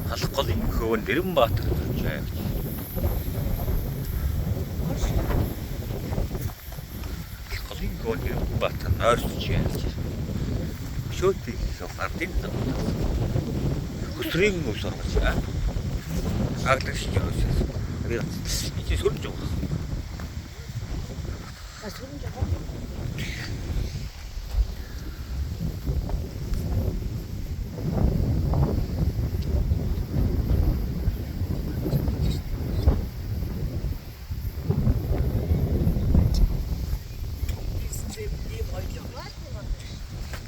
Халах голын хөвөн Нэрэнбаатар гэж байна. Голын хөвөн Нэрэнбаатар нойрсож байна. Шөөтийг ардын хөсрийн ус оргож байна. Агдаг шиг юм шиг. Эцэг сүрэн жоо. сүрэн жоо.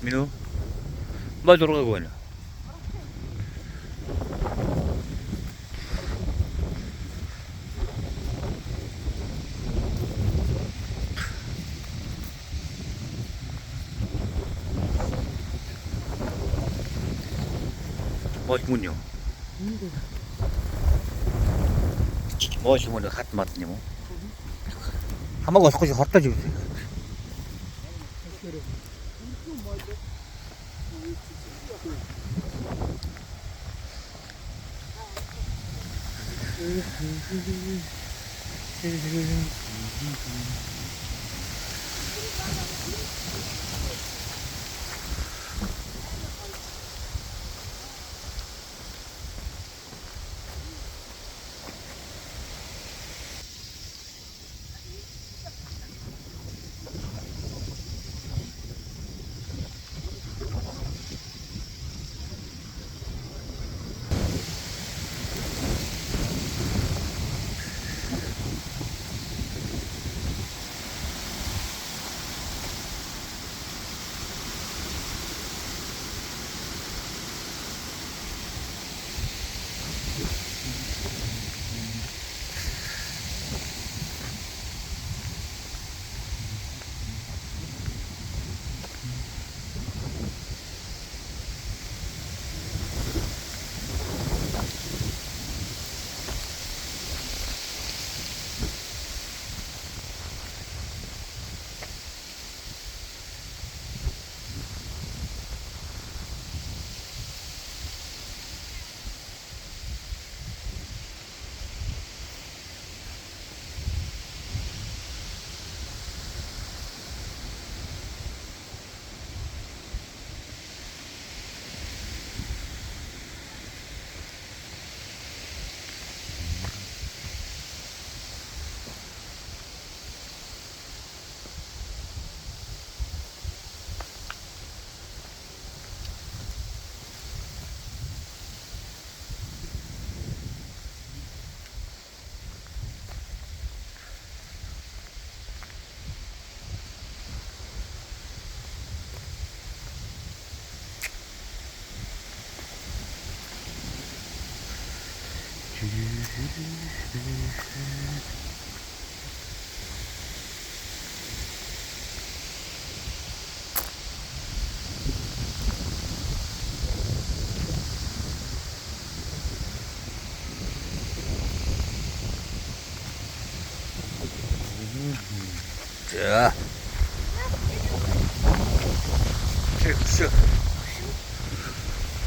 Минь үү? Бод ургааг байна. Мод мөн юу? Мод мөн хат мад юм уу? Хамаагүй болохгүй хортож үзье. 자,